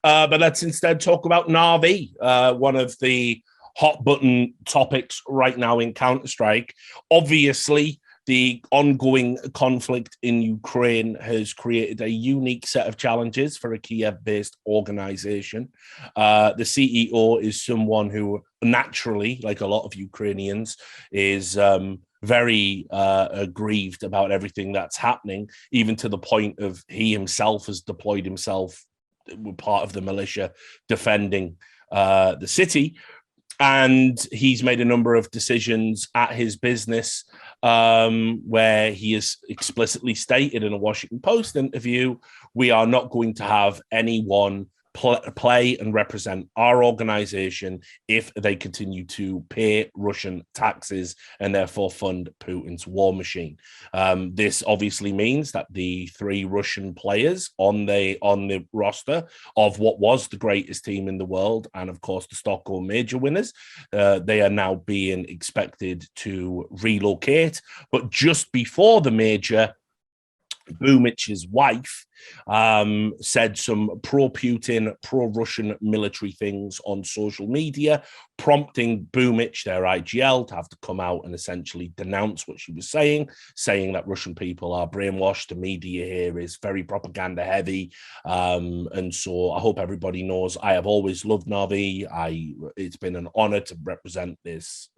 But let's instead talk about Na'Vi, one of the hot button topics right now in Counter-Strike. Obviously, the ongoing conflict in Ukraine has created a unique set of challenges for a Kiev-based organization. The CEO is someone who naturally, like a lot of Ukrainians, is very aggrieved about everything that's happening, even to the point of he himself has deployed himself, part of the militia, defending the city. And he's made a number of decisions at his business where he has explicitly stated in a Washington Post interview, we are not going to have anyone play and represent our organization if they continue to pay Russian taxes and therefore fund Putin's war machine. This obviously means that the 3 Russian players on the roster of what was the greatest team in the world, and of course the Stockholm major winners, they are now being expected to relocate. But just before the major, Boombl4's wife said some pro-Putin, pro-Russian military things on social media, prompting Boombl4, their IGL, to have to come out and essentially denounce what she was saying that Russian people are brainwashed. The media here is very propaganda heavy. And so I hope everybody knows I have always loved Na'Vi. It's been an honor to represent this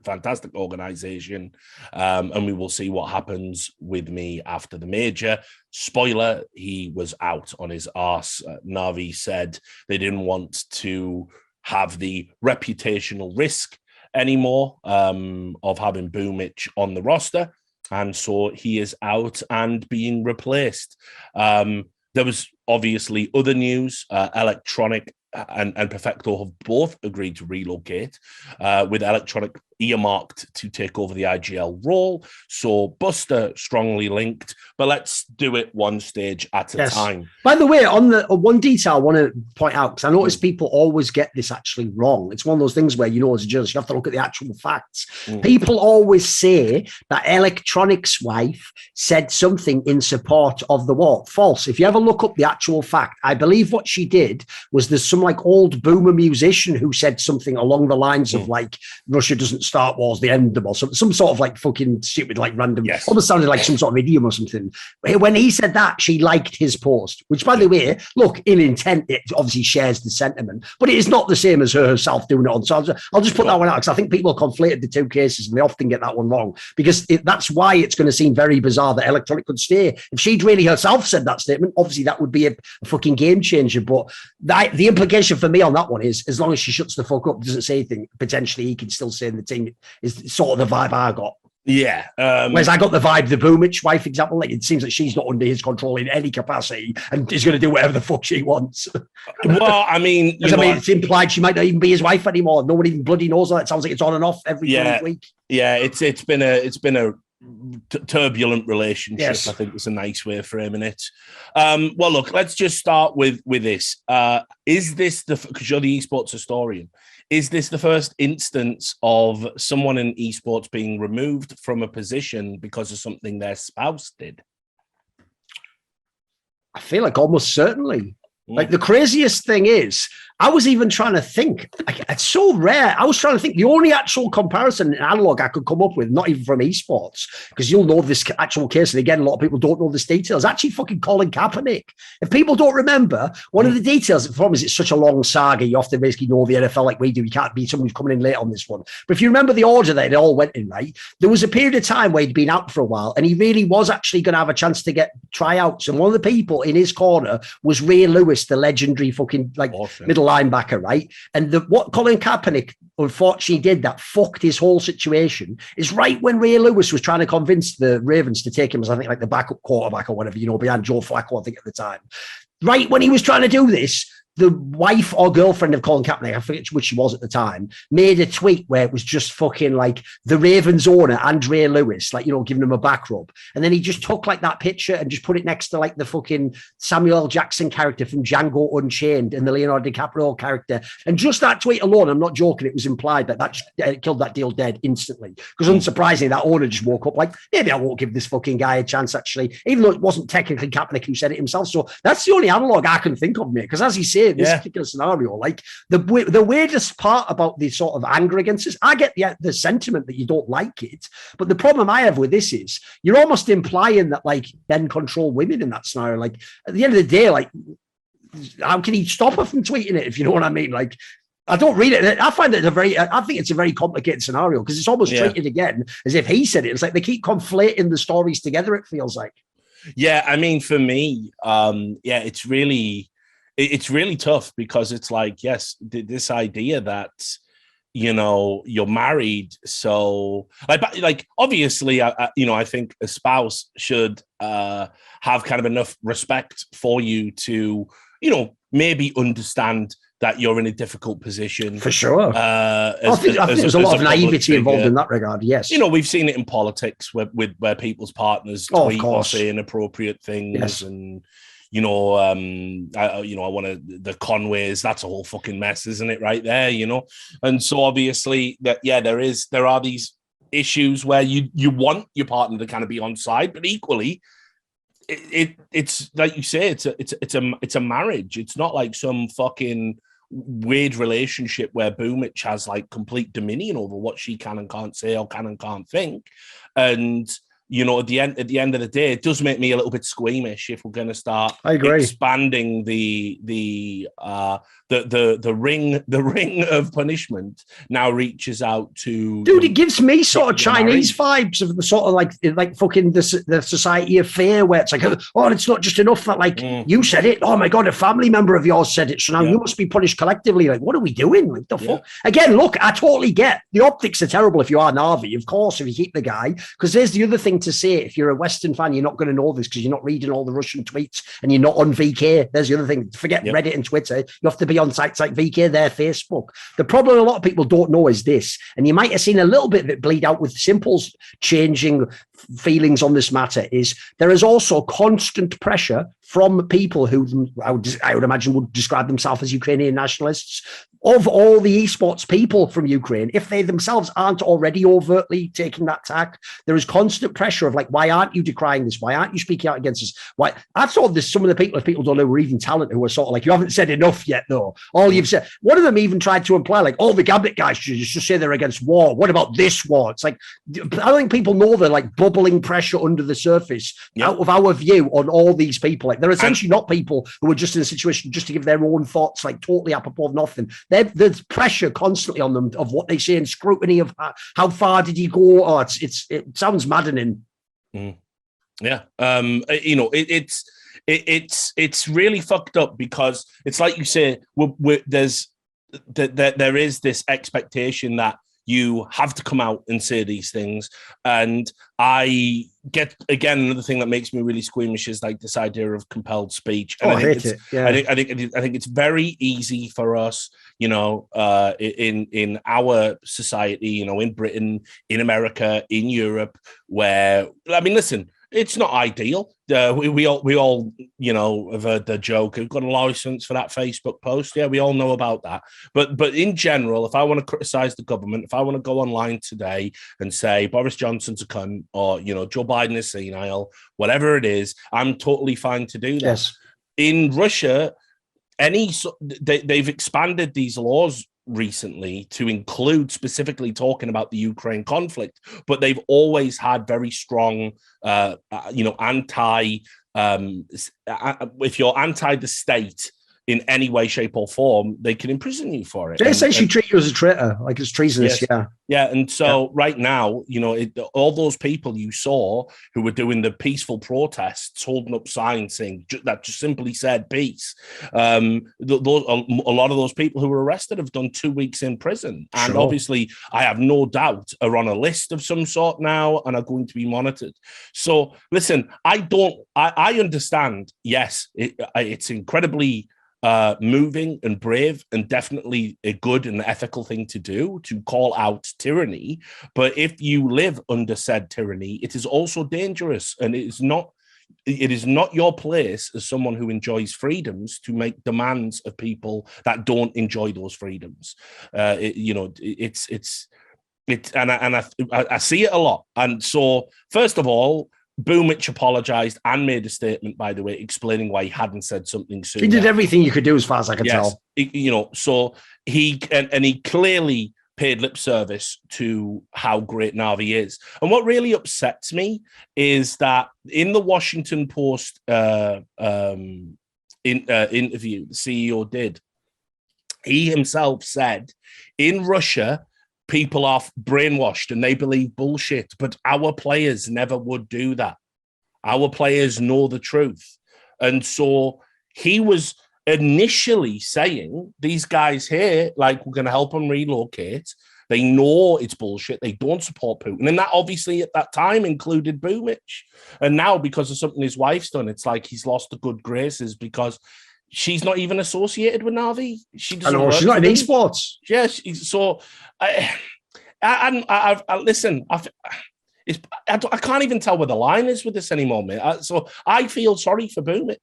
fantastic organization. And we will see what happens with me after the major. Spoiler, he was out on his arse. Na'Vi said they didn't want to have the reputational risk anymore of having Boombl4 on the roster. And so he is out and being replaced. There was obviously other news. Electronic and Perfecto have both agreed to relocate, with Electronic earmarked to take over the IGL role. So Buster strongly linked, but let's do it one stage at a time. By the way, on the one detail I want to point out, because I notice people always get this actually wrong. It's one of those things where, you know, as a journalist, you have to look at the actual facts. People always say that Electronic's wife said something in support of the war. False. If you ever look up the actual fact, I believe what she did was there's some like old boomer musician who said something along the lines of like, Russia doesn't start wars, they end them, or some sort of like fucking stupid, like random, almost sounded like some sort of idiom or something. When he said that, she liked his post, which, by the way, look, in intent, it obviously shares the sentiment, but it is not the same as her herself doing it on. So I'll just put that one out, because I think people conflated the two cases and they often get that one wrong, because that's why it's going to seem very bizarre that Electronic could stay. If she'd really herself said that statement, obviously that would be a fucking game changer. But the implication for me on that one is, as long as she shuts the fuck up, doesn't say anything, potentially he can still say in the team, is sort of the vibe I got. Yeah. Whereas I got the vibe, the Boombl4 wife example, like it seems like she's not under his control in any capacity and is going to do whatever the fuck she wants. Well, I mean, it's implied she might not even be his wife anymore. Nobody even bloody knows that. It sounds like it's on and off every week. Yeah, it's been a turbulent relationship. Yes. I think it's a nice way of framing it. Well, look, let's just start with this. Is this because you're the esports historian, is this the first instance of someone in esports being removed from a position because of something their spouse did? I feel like almost certainly. Like the craziest thing is, I was even trying to think, it's so rare. I was trying to think the only actual comparison in analog I could come up with, not even from esports, because you'll know this actual case. And again, a lot of people don't know this details. Actually, fucking Colin Kaepernick. If people don't remember, one of the details, the problem is it's such a long saga. You have to basically know the NFL like we do. You can't be someone who's coming in late on this one. But if you remember the order that it all went in, right? There was a period of time where he'd been out for a while and he really was actually going to have a chance to get tryouts. And one of the people in his corner was Ray Lewis, the legendary fucking middle linebacker, right? And what Colin Kaepernick unfortunately did that fucked his whole situation is right when Ray Lewis was trying to convince the Ravens to take him as, I think, like the backup quarterback or whatever, behind Joe Flacco, I think, at the time. Right when he was trying to do this, the wife or girlfriend of Colin Kaepernick, I forget which she was at the time, made a tweet where it was just fucking like the Ravens owner, Andre Lewis, like, giving him a back rub. And then he just took like that picture and just put it next to like the fucking Samuel L. Jackson character from Django Unchained and the Leonardo DiCaprio character. And just that tweet alone, I'm not joking, it was implied that just killed that deal dead instantly. Because unsurprisingly, that owner just woke up like, maybe I won't give this fucking guy a chance, actually, even though it wasn't technically Kaepernick who said it himself. So that's the only analog I can think of, mate. Because as he says, say in this particular scenario, like the weirdest part about the sort of anger against this, I get the sentiment that you don't like it, but the problem I have with this is you're almost implying that like men control women in that scenario. Like at the end of the day, like how can he stop her from tweeting it, if you know what I mean? Like, I don't read it. I find it I think it's a very complicated scenario because it's almost treated again as if he said it. It's like they keep conflating the stories together, it feels like. Yeah, I mean, for me, it's really tough because it's like, yes, this idea that, you know, you're married. So like obviously, I think a spouse should have kind of enough respect for you to, you know, maybe understand that you're in a difficult position. For sure. I think there's a lot of naivety involved in that regard, yes. You know, we've seen it in politics where people's partners tweet or say inappropriate things and, you know, I want to, the Conways, that's a whole fucking mess, isn't it, right there, you know? And so obviously that, there are these issues where you want your partner to kind of be on side, but equally, it's like you say, it's a marriage. It's not like some fucking weird relationship where Boomich has like complete dominion over what she can and can't say or can and can't think. And you know, at the end of the day, it does make me a little bit squeamish if we're going to start expanding the ring of punishment now reaches out to. Dude, it gives me sort of Chinese vibes of the sort of like fucking the society of fear, where it's like, oh, it's not just enough that like you said it. Oh my god, a family member of yours said it, so now you must be punished collectively. Like, what are we doing? Like the fuck? Again, look, I totally get the optics are terrible if you are Na'vi, of course, if you keep the guy, because there's the other thing to say. If you're a Western fan, you're not going to know this because you're not reading all the Russian tweets and you're not on VK. There's the other thing. Forget Reddit and Twitter. You have to be on sites like VK, their Facebook. The problem a lot of people don't know is this, and you might have seen a little bit of it bleed out with Simple's changing feelings on this matter, is there is also constant pressure from people who I would imagine would describe themselves as Ukrainian nationalists, of all the esports people from Ukraine. If they themselves aren't already overtly taking that tack, there is constant pressure of like, why aren't you decrying this? Why aren't you speaking out against this? Why? I've thought there's some of the people, if people don't know, were even talented, who are sort of like, you haven't said enough yet, though. All you've said, one of them even tried to imply like, all the Gambit guys should just say they're against war. What about this war? It's like, I don't think people know the like bubbling pressure under the surface out of our view on all these people. Like, they're essentially not people who are just in a situation just to give their own thoughts, like totally apropos of nothing. There's pressure constantly on them of what they say and scrutiny of how far did you go. Oh, it sounds maddening. Yeah, you know, it's really fucked up because it's like you say, there is this expectation that you have to come out and say these things. And I get, again, another thing that makes me really squeamish is like this idea of compelled speech. And I think it's very easy for us, you know, in our society, you know, in Britain, in America, in Europe, where, I mean, listen, it's not ideal. We all, you know, have heard the joke. We've got a license for that Facebook post. Yeah, we all know about that. But in general, if I want to criticize the government, if I want to go online today and say Boris Johnson's a cunt, or, you know, Joe Biden is senile, whatever it is, I'm totally fine to do that. Yes. In Russia, they've expanded these laws recently to include specifically talking about the Ukraine conflict, but they've always had very strong, you know, if you're anti the state in any way, shape, or form, they can imprison you for it. They essentially treat you as a traitor, like it's treasonous. Yes. Yeah. And so right now, you know, all those people you saw who were doing the peaceful protests, holding up signs saying that just simply said peace. A lot of those people who were arrested have done 2 weeks in prison. And obviously, I have no doubt are on a list of some sort now and are going to be monitored. So listen, I understand. Yes, it's incredibly moving and brave and definitely a good and ethical thing to do, to call out tyranny. But if you live under said tyranny, it is also dangerous, and it is not your place as someone who enjoys freedoms to make demands of people that don't enjoy those freedoms. You know, I see it a lot. And so, first of all, Boombl4's apologized and made a statement, by the way, explaining why he hadn't said something sooner. He did everything you could do, as far as I can tell. So he clearly paid lip service to how great Na'Vi is. And what really upsets me is that in the Washington Post interview the CEO did, he himself said, in Russia, people are brainwashed and they believe bullshit, but our players never would do that. Our players know the truth. And so he was initially saying, these guys here, like, we're going to help them relocate. They know it's bullshit. They don't support Putin. And that obviously at that time included Boombl4. And now, because of something his wife's done, it's like he's lost the good graces because she's not even associated with Na'Vi. She doesn't. I know, she's not in esports. Yes. So, listen, I can't even tell where the line is with this anymore, mate. So I feel sorry for Boombl4.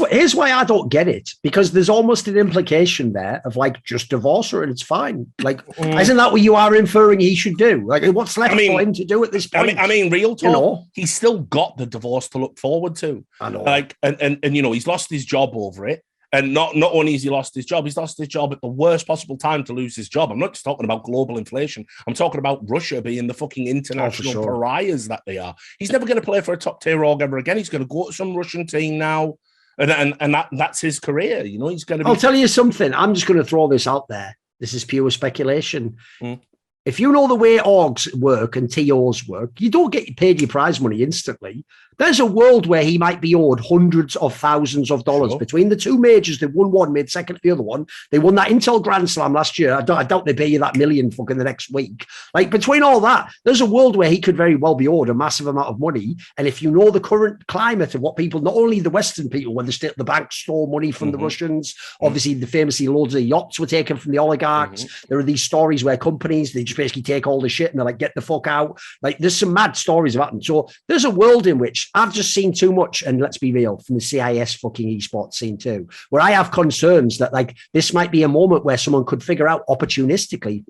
Here's why I don't get it, because there's almost an implication there of like, just divorce her and it's fine. Like, isn't that what you are inferring he should do? Like, what's left for him to do at this point? Real talk. He's still got the divorce to look forward to. I know. Like, and he's lost his job over it. And not only has he lost his job, he's lost his job at the worst possible time to lose his job. I'm not just talking about global inflation. I'm talking about Russia being the fucking international pariahs that they are. He's never going to play for a top-tier org ever again. He's going to go to some Russian team now, and that's his career. He's going to. I'll tell you something. I'm just going to throw this out there. This is pure speculation. If you know the way orgs work and TOs work, you don't get paid your prize money instantly. There's a world where he might be owed hundreds of thousands of dollars between the two majors. They won one, made second at the other one. They won that Intel Grand Slam last year. I doubt they pay you that $1 million fucking the next week. Like, between all that, there's a world where he could very well be owed a massive amount of money. And if you know the current climate of what people, not only the Western people, when the bank stole money from the Russians, obviously the famously loads of yachts were taken from the oligarchs. There are these stories where companies, they just basically take all the shit and they're like, get the fuck out. Like, there's some mad stories about them. So there's a world in which I've just seen too much, and let's be real, from the CIS fucking esports scene too, where I have concerns that like this might be a moment where someone could figure out opportunistically,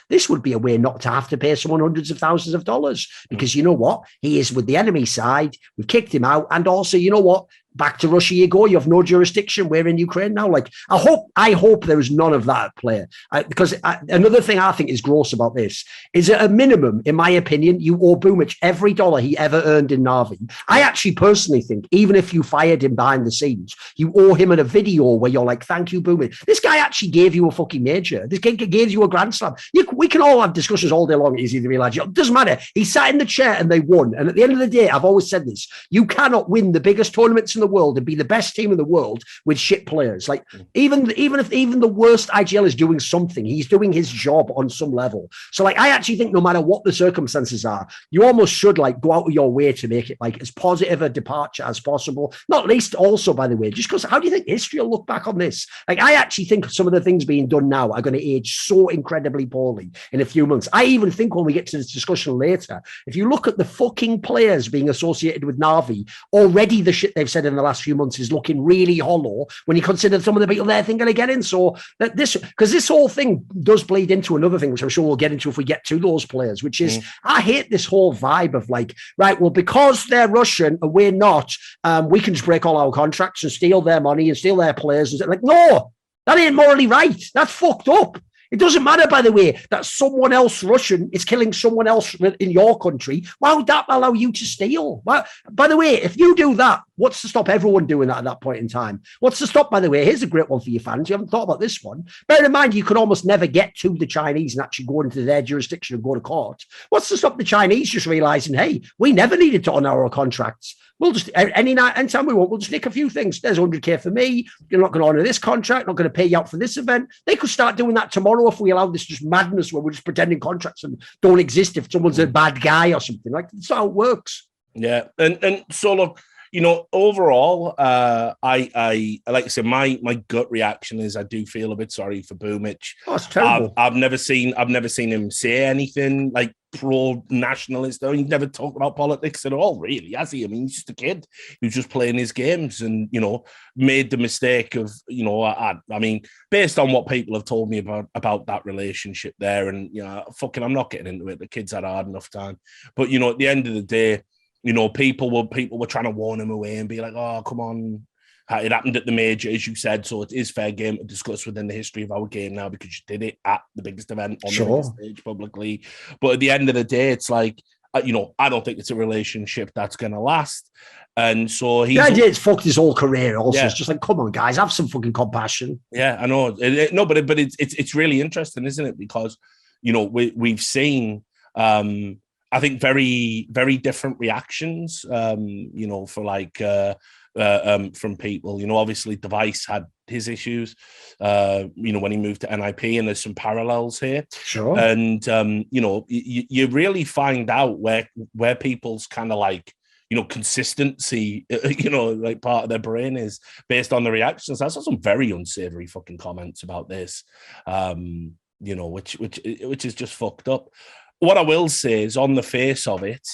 this would be a way not to have to pay someone hundreds of thousands of dollars, because you know what? He is with the enemy side. We've kicked him out. And also, you know what? Back to Russia you go. You have no jurisdiction. We're in Ukraine now. Like, I hope there is none of that at play. Because another thing I think is gross about this is, at a minimum, in my opinion, you owe Boombl4 every dollar he ever earned in Na'Vi. I actually personally think, even if you fired him behind the scenes, you owe him a video where you're like, thank you, Boombl4. This guy actually gave you a fucking major. This guy gave you a Grand Slam. We can all have discussions all day long. It's either realize it doesn't matter. He sat in the chair and they won. And at the end of the day, I've always said this: you cannot win the biggest tournaments in the world and be the best team in the world with shit players. Like, even the worst IGL is doing something, he's doing his job on some level. So like, I actually think no matter what the circumstances are, you almost should like go out of your way to make it like as positive a departure as possible. Not least also, by the way, just because how do you think history will look back on this? Like, I actually think some of the things being done now are going to age so incredibly poorly in a few months. I even think when we get to this discussion later, if you look at the fucking players being associated with Na'Vi, already the shit they've said in the last few months is looking really hollow when you consider some of the people they're thinking of getting. So that this whole thing does bleed into another thing, which I'm sure we'll get into if we get to those players, which is I hate this whole vibe of like, right, well, because they're Russian and we're not, we can just break all our contracts and steal their money and steal their players. And like, no, that ain't morally right. That's fucked up. It doesn't matter, by the way, that someone else Russian is killing someone else in your country. Why would that allow you to steal? Well, by the way, if you do that, what's to stop everyone doing that at that point in time? What's to stop, by the way, here's a great one for your fans. You haven't thought about this one. Bear in mind, you could almost never get to the Chinese and actually go into their jurisdiction and go to court. What's to stop the Chinese just realizing, hey, we never needed to honor our contracts. We'll just, anytime we want, we'll just nick a few things. There's 100K for me. You're not going to honor this contract, not going to pay you out for this event. They could start doing that tomorrow if we allow this just madness where we're just pretending contracts and don't exist if someone's a bad guy or something. Like, that's how it works. Yeah. And so, look, overall, I like I said, my gut reaction is I do feel a bit sorry for Boombl4. Oh, it's terrible. I've never seen him say anything like pro-nationalist. He's never talked about politics at all, really, has he? I mean, he's just a kid who's just playing his games and, made the mistake of, I mean, based on what people have told me about that relationship there, and, I'm not getting into it. The kids had a hard enough time. But, at the end of the day, You know, people were trying to warn him away and be like, oh, come on. It happened at the major, as you said, so it is fair game to discuss within the history of our game now because you did it at the biggest event on the biggest stage publicly. But at the end of the day, it's like, you know, I don't think it's a relationship that's going to last. And so the idea it's fucked his whole career also. It's just like, come on, guys, have some fucking compassion. Yeah, I know. No, but it's really interesting, isn't it? Because, you know, we've seen... I think very, very different reactions, you know, for like from people. You know, obviously Device had his issues, you know, when he moved to NIP, and there's some parallels here. Sure. And, you know, you really find out where people's kind of like, you know, consistency, you know, like part of their brain is based on the reactions. I saw some very unsavory fucking comments about this, you know, which is just fucked up. What I will say is, on the face of it,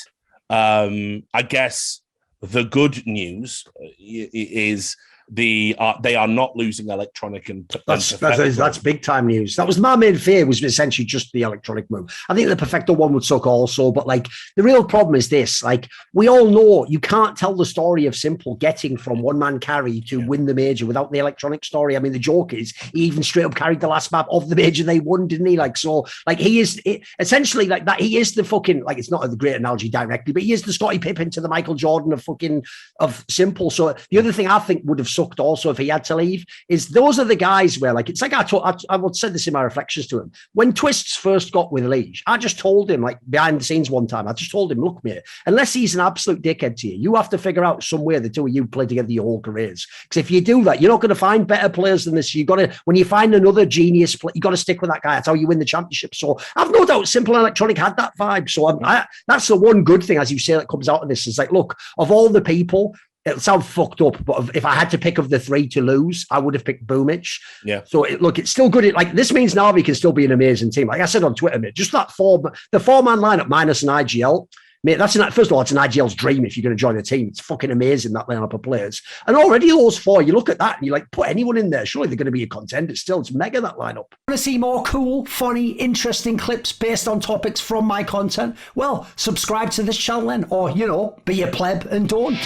I guess the good news is they are not losing electronic and that's big time news. That was my main fear, was essentially just the electronic move. I think the Perfecto one would suck also, but like the real problem is this: like we all know you can't tell the story of Simple getting from one man carry to win the major without the electronic story. I mean, the joke is he even straight up carried the last map of the major they won, didn't he? Like, so like he is essentially like that. He is the fucking, like, it's not a great analogy directly, but he is the Scottie Pippen to the Michael Jordan of Simple. So the other thing I think would have sucked also if he had to leave is those are the guys where, like, it's like I would said this in my reflections to him when Twists first got with Liege. I just told him, like, behind the scenes one time, I just told him, look, mate, unless he's an absolute dickhead to you, you have to figure out some way the two of you play together your whole careers, because if you do that, you're not going to find better players than this. You got to, when you find another genius play, you got to stick with that guy. That's how you win the championship. So I've no doubt Simple Electronic had that vibe. So that's the one good thing, as you say, that comes out of this, is like, look, of all the people, it sounds fucked up, but if I had to pick of the three to lose, I would have picked Boomich. Yeah. So it's still good. Like, this means Na'Vi can still be an amazing team. Like I said on Twitter, mate, just that the 4-man lineup minus an IGL, mate, first of all, it's an IGL's dream if you're going to join a team. It's fucking amazing, that lineup of players. And already those four, you look at that and you're like, put anyone in there, surely they're going to be a contender still. It's mega, that lineup. Want to see more cool, funny, interesting clips based on topics from my content? Well, subscribe to this channel then, or, you know, be a pleb and don't.